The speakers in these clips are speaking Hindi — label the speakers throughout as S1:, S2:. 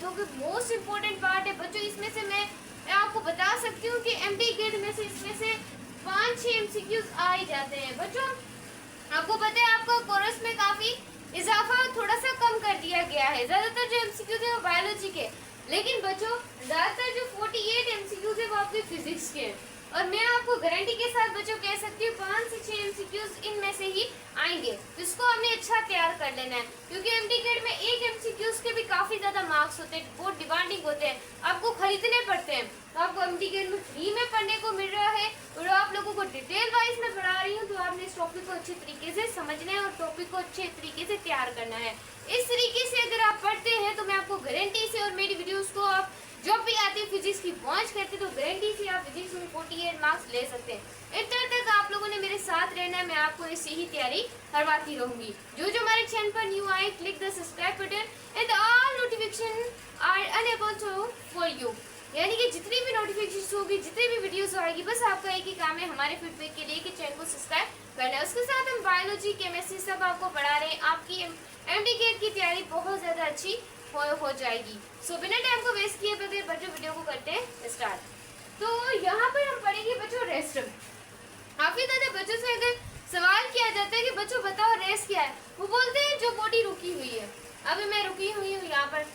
S1: जो कि मोस्ट इम्पोर्टेंट पार्ट है बच्चों। इसमें से मैं आपको बता सकती हूँ कि एमडी गेट में से इसमें से 5-6 एमसीक्यूज आ ही जाते हैं बच्चों। आपको पता है आपका कोर्स में काफी इजाफा थोड़ा सा कम कर दिया गया है। ज्यादातर जो एमसीक्यूज है वो बायोलॉजी के, लेकिन बच्चों ज्यादातर जो 48 एमसीक्यूज है वो आपके फिजिक्स के हैं। और मैं आपको गारंटी के साथ बच्चों कह सकती हूँ 5 से 6 एमसीक्यूज इनमें से ही आएंगे। तो इसको हमने अच्छा तैयार कर लेना है, क्योंकि एमडी गेट में एक एमसीक्यूज के भी काफी ज्यादा मार्क्स होते हैं, बहुत डिमांडिंग होते हैं, आपको खरीदने पड़ते हैं। तो आपको एमडी गेट में फ्री में पढ़ने को मिल रहा है और आप लोगों को डिटेल वाइज में पढ़ा रही हूँ। तो आपने इस टॉपिक को अच्छे तरीके से समझना है और टॉपिक को अच्छे तरीके से तैयार करना है। इस तरीके से अगर आप पढ़ते हैं तो मैं आपको गारंटी से, और मेरी वीडियोस को आप जब भी आती है फिजिक्स की पहुंच करते तो गारंटी से आप फिजिक्स में 48 मार्क्स ले सकते हैं। इतना तक आप लोगों ने मेरे साथ रहना है, मैं आपको इससे ही तैयारी करवाती रहूंगी। जो जो हमारे चैनल पर न्यू आए, click the subscribe button and all notification are enable to for you, यानी कि जितनी भी नोटिफिकेशन होगी, जितनी भी वीडियोस आएगी, बस आपका एक ही काम है हमारे फीडबैक के लिए कि चैनल को सब्सक्राइब करना है। उसके साथ हम बायोलॉजी, केमिस्ट्री सब आपको पढ़ा रहे हैं। आपकी एमडी गेट की तैयारी बहुत ज्यादा अच्छी हो जाएगी। सो बिना टाइम को वेस्ट किए बगैर बच्चों वीडियो को करते हैं स्टार्ट। तो यहाँ पर हम पढ़ेंगे बच्चों रेस्ट। काफी ज्यादा बच्चों से अगर सवाल किया जाता है कि बच्चों बताओ रेस्ट क्या है, वो बोलते हैं जो बॉडी रुकी हुई है। अभी मैं रुकी हुई हूँ यहाँ पर,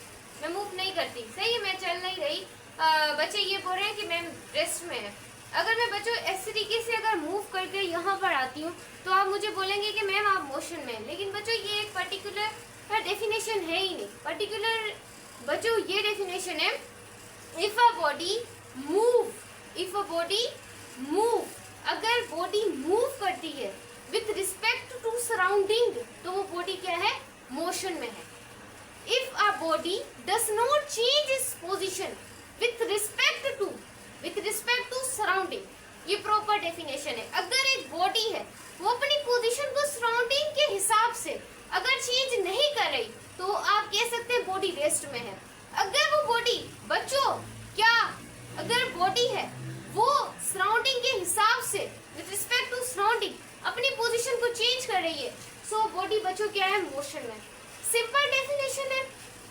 S1: मैं मूव नहीं करती, सही है, मैं चल नहीं रही। बच्चे ये बोल रहे हैं कि मैम रेस्ट में है। अगर मैं बच्चों इस तरीके से अगर मूव करके यहाँ पर आती हूँ तो आप मुझे बोलेंगे कि मैम आप मोशन में हैं। लेकिन बच्चों ये एक पर्टिकुलर डेफिनेशन है ही नहीं। पर्टिकुलर बच्चों ये डेफिनेशन है, इफ अ बॉडी मूव, अगर बॉडी मूव करती है विथ रिस्पेक्ट टू सराउंडिंग तो वो बॉडी क्या है, मोशन में है। If a body does not change its position with respect to surrounding, ये प्रॉपर डेफिनेशन है। अगर एक बॉडी है वो अपनी पोजीशन को सराउंडिंग के हिसाब से अगर चेंज नहीं कर रही तो आप कह सकते हैं बॉडी रेस्ट में है। अगर वो बॉडी बच्चों क्या, अगर बॉडी है वो सराउंडिंग के हिसाब से विद रिस्पेक्ट टू सराउंडिंग अपनी पोजीशन को चेंज कर रही है, सो बॉडी बच्चों क्या है, मोशन में। सिंपल डेफिनेशन है,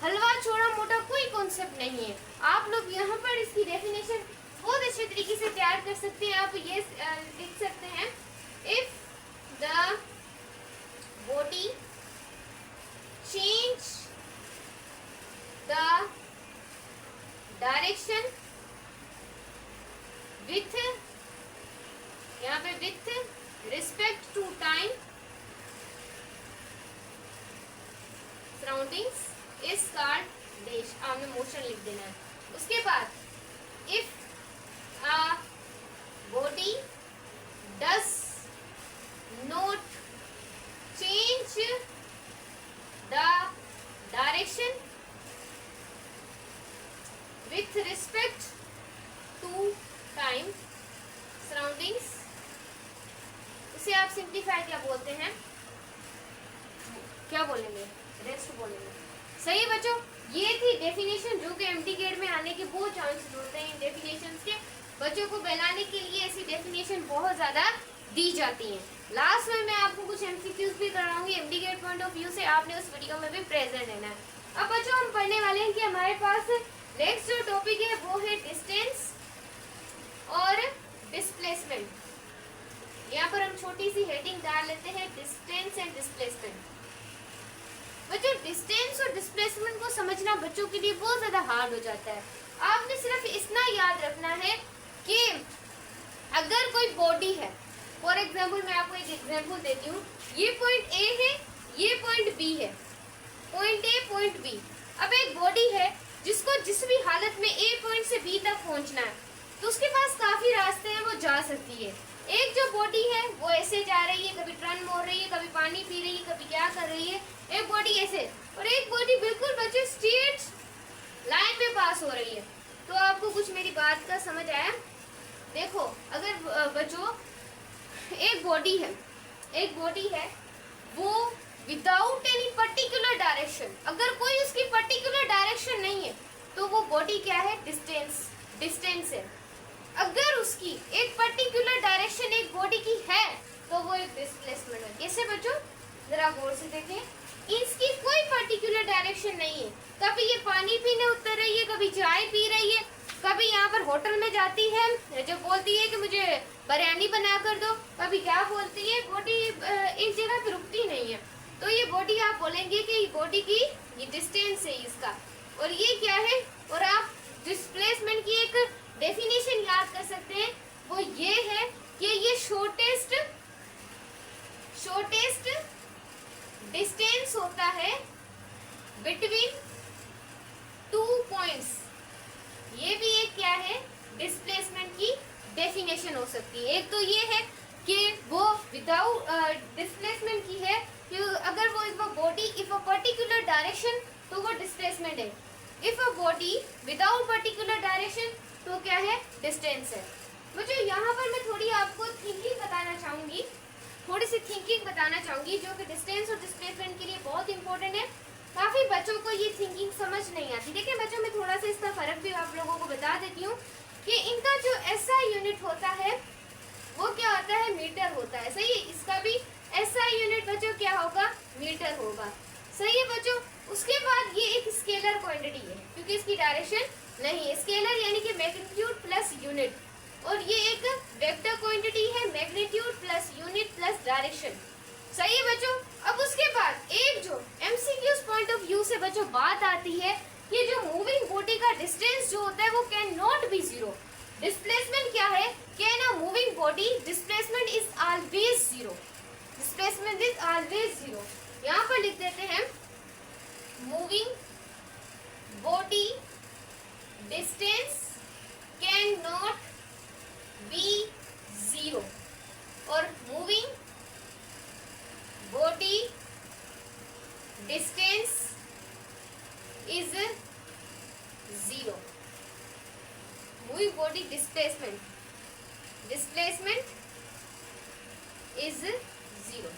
S1: हलवा छोड़ा मोटा कोई कॉन्सेप्ट नहीं है। आप लोग यहाँ पर इसकी डेफिनेशन बहुत अच्छे तरीके से तैयार कर सकते हैं। आप ये लिख सकते हैं, if the body change the direction with, यहाँ पे with respect to time surroundings is called dash, आपने मोशन लिख देना है। उसके बाद if a body does not change the direction with respect to time surroundings, उसे आप सिंप्लीफाई क्या बोलते हैं, क्या बोलेंगे, रेस्ट बोलेंगे। सही बच्चों, ये थी डेफिनेशन जो कि एमडी गेट में आने के बहुत चांसेस होते हैं। इन डेफिनेशंस के बच्चों को बहलाने के लिए ऐसी डेफिनेशन बहुत ज्यादा दी जाती हैं। लास्ट में मैं आपको कुछ एमसीक्यूज भी कराऊंगी MD GATE point of view से, आपने उस वीडियो में भी प्रेजेंट रहना है। अब बच्चों हम पढ़ने वाले हैं कि हमारे पास नेक्स्ट जो टॉपिक है वो है डिस्टेंस और डिस्प्लेसमेंट। यहाँ पर हम छोटी सी हेडिंग डाल लेते हैं, डिस्टेंस एंड डिस्प्लेसमेंट। बच्चों डिस्टेंस और डिस्प्लेसमेंट को समझना बच्चों के लिए बहुत ज्यादा हार्ड हो जाता है। आपने सिर्फ इतना याद रखना है कि अगर कोई बॉडी है, फॉर एग्जाम्पल मैं आपको एक एग्जाम्पल देती हूँ, ये पॉइंट ए है, ये पॉइंट बी है, पॉइंट ए पॉइंट बी। अब एक बॉडी है जिसको जिस भी हालत में ए पॉइंट से बी तक पहुंचना है तो उसके पास काफी रास्ते हैं, वो जा सकती है। एक जो बॉडी है वो ऐसे जा रही है, कभी टर्न मोड़ रही है, कभी पानी पी रही है, कभी क्या कर रही है, एक बॉडी ऐसे, और एक बॉडी बिल्कुल बच्चे स्ट्रेट लाइन में पास हो रही है। तो आपको कुछ मेरी बात का समझ आया? देखो अगर बच्चों एक बॉडी है वो विदाउट एनी पर्टिकुलर डायरेक्शन, अगर कोई उसकी पर्टिकुलर डायरेक्शन नहीं है तो वो बॉडी क्या है, डिस्टेंस है। अगर उसकी एक पर्टिकुलर डायरेक्शन एक बॉडी की है तो वो एक डिस्प्लेसमेंट है। कैसे बच्चों, जरा गौर से देखें। इसकी कोई पर्टिकुलर डायरेक्शन नहीं है। कभी ये पानी पीने उतर रही है, कभी चाय पी रही है, कभी यहाँ पर होटल में जाती है जो बोलती है कि मुझे बिरयानी बना कर दो, कभी क्या बोलती है, बॉडी एक जगह पे रुकती नहीं है। तो ये बॉडी आप बोलेंगे कि बॉडी की ये डिस्टेंस है इसका, और ये क्या है, और आप डिस्प्लेसमेंट की एक डेफिनेशन याद कर सकते हैं, वो ये है कि ये शॉर्टेस्ट डिस्टेंस होता है बिटवीन 2 पॉइंट्स। ये भी एक क्या है, डिस्प्लेसमेंट की डेफिनेशन हो सकती है। एक तो ये है कि वो विदाउट डिस्प्लेसमेंट की है कि अगर वो body if a particular direction तो वो डिस्प्लेसमेंट है, if a body without particular direction तो क्या है, डिस्टेंस है। मुझे यहाँ पर मैं थोड़ी आपको थिंकिंग बताना चाहूंगी, थोड़ी सी थिंकिंग बताना चाहूंगी जो कि डिस्टेंस और डिस्प्लेसमेंट के लिए बहुत इंपॉर्टेंट है। काफी बच्चों को ये थिंकिंग समझ नहीं आती। देखिए बच्चों, मैं थोड़ा सा इसका फर्क भी आप लोगों को बता देती हूँ कि इनका जो एसआई यूनिट होता है वो क्या होता है, मीटर होता है। सही है, इसका भी एसआई यूनिट बच्चों क्या होगा, मीटर होगा। सही है बच्चों। उसके बाद ये एक स्केलर क्वांटिटी है क्योंकि इसकी डायरेक्शन नहीं है। स्केलर यानी कि मैग्नीट्यूड प्लस यूनिट, और ये एक वेक्टर क्वांटिटी है, magnitude plus unit plus direction. सही है बच्चों। अब उसके बाद एक जो एमसीक्यूज पॉइंट ऑफ व्यू से बच्चों बात आती है कि जो मूविंग बॉडी का डिस्टेंस जो होता है वो can not be zero. Displacement क्या है, can a moving body displacement is always zero, displacement is always zero. यहाँ पर लिख देते हैं moving body distance can not be zero, और moving body distance is zero. Moving body displacement is zero.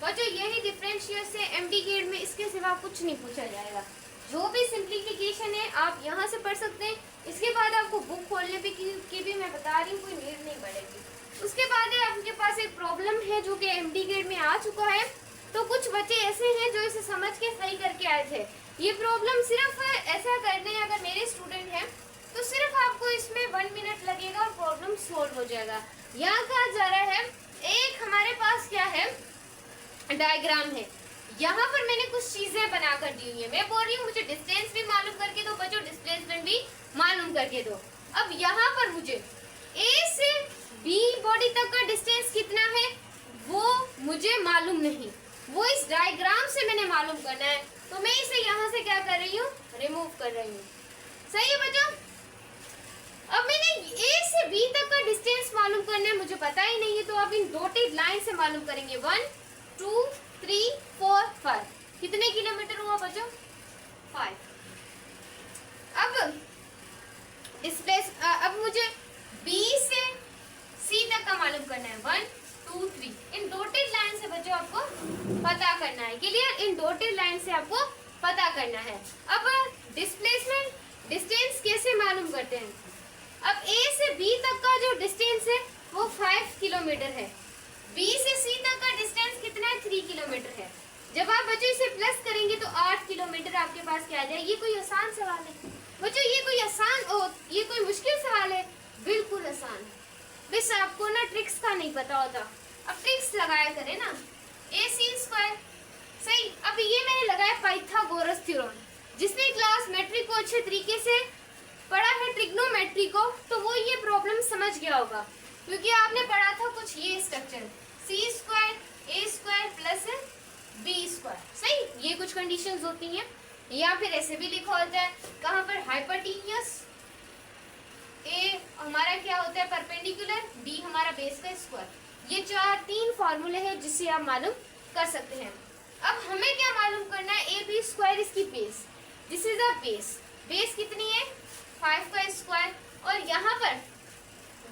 S1: बच्चों यही डिफरेंशियल से एमडी गेट में, इसके सिवा कुछ नहीं पूछा जाएगा। जो भी सिंप्लीफिकेशन है आप यहाँ से पढ़ सकते हैं। इसके बाद आपको बुक खोलने की भी मैं बता रही हूँ, कोई नीड नहीं पड़ेगी। उसके बाद आपके पास एक प्रॉब्लम है जो कि एमडी गेट में आ चुका है। तो कुछ बच्चे ऐसे हैं जो इसे समझ के सही करके आए थे। ये प्रॉब्लम सिर्फ ऐसा करने, अगर मेरे स्टूडेंट हैं तो सिर्फ आपको इसमें 1 मिनट लगेगा और प्रॉब्लम सोल्व हो जाएगा। यहाँ कहा जा रहा है, एक हमारे पास क्या है, डायग्राम है। यहाँ पर मैंने कुछ चीजें बनाकर दी हुई है। मैं बोल रही हूँ मुझे डिस्टेंस भी मालूम करके दो बच्चों, डिस्प्लेसमेंट भी मालूम करके दो। अब यहाँ पर मुझे ए से बी बॉडी तक का डिस्टेंस कितना है वो मुझे मालूम नहीं, वो इस डायग्राम से मैंने मालूम करना है। तो मैं इसे यहाँ से क्या कर रही हूँ, रिमूव कर रही हूँ। सही है बच्चों। अब मैंने ए से बी तक का डिस्टेंस मालूम करना है, मुझे पता ही नहीं है, तो अब इन डॉटेड लाइन से मालूम करेंगे। 1 2 3 4 5 कितने किलोमीटर हुआ बच्चों, 5। अब डिस्प्लेस, अब मुझे बी से सी तक का मालूम करना है। 1 2 3 इन डॉटेड लाइन से बच्चों आपको पता करना है। क्लियर, इन डॉटेड लाइन से आपको पता करना है। अब डिस्प्लेसमेंट डिस्टेंस कैसे मालूम करते हैं। अब ए से बी तक का जो डिस्टेंस है वो 5 किलोमीटर है। बी से सी तक का डिस्टेंस कितना है, 3 किलोमीटर है। जब आप बच्चों इसे प्लस करेंगे तो 8 किलोमीटर आपके पास क्या आ जाए। ये कोई आसान सवाल है बच्चों, ये कोई ये कोई मुश्किल सवाल है, बिल्कुल आसान है। बस आपको ना ट्रिक्स का नहीं पता होता, अब ट्रिक्स लगाया करें ना। AC², सही। अब ये मैंने लगाया पाइथागोरस थ्योरम। जिसने क्लास मेट्रिक को अच्छे तरीके से पढ़ा है, ट्रिग्नोमेट्री को, तो वो ये प्रॉब्लम समझ गया होगा, क्योंकि आपने पढ़ा था कुछ ये structure C² A² plus B²। सही, ये कुछ कंडीशंस होती हैं। या फिर ऐसे भी लिखा होता है, कहाँ पर हाइपोटेन्यूस, ए हमारा क्या होता है परपेंडिकुलर, बी हमारा बेस का स्क्वायर। ये 3 फार्मूले हैं जिससे आप मालूम कर सकते हैं। अब हमें क्या मालूम करना है, AB² इसकी base, this is the base. Base कितनी है, 5 का स्क्वायर, और यहाँ पर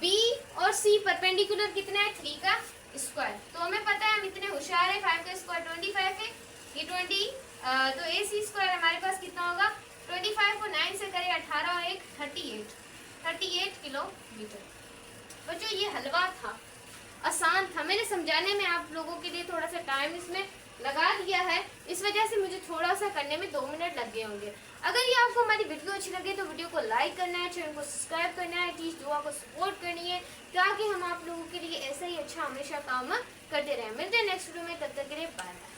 S1: B और C परपेंडिकुलर कितना है, 3 का स्क्वायर। तो हमें पता है, हम इतने होशियार है, 5 का स्क्वायर 25 है, ये 20, तो AC² हमारे पास कितना होगा, 25 को 9 से करें 18 और 1 38 किलोमीटर। बच्चों ये हलवा था, आसान था, मैंने समझाने में आप लोगों के लिए थोड़ा सा टाइम इसमें लगा दिया है, इस वजह से मुझे थोड़ा सा करने में 2 मिनट लग गए होंगे। अगर ये आपको हमारी वीडियो अच्छी लगे तो वीडियो को लाइक करना है, चैनल को सब्सक्राइब करना है, प्लीज दुआ को सपोर्ट करनी है ताकि हम आप लोगों के लिए ऐसा ही अच्छा हमेशा काम करते रहें। मिलते हैं नेक्स्ट वीडियो में, तब तक के लिए बाय बाय।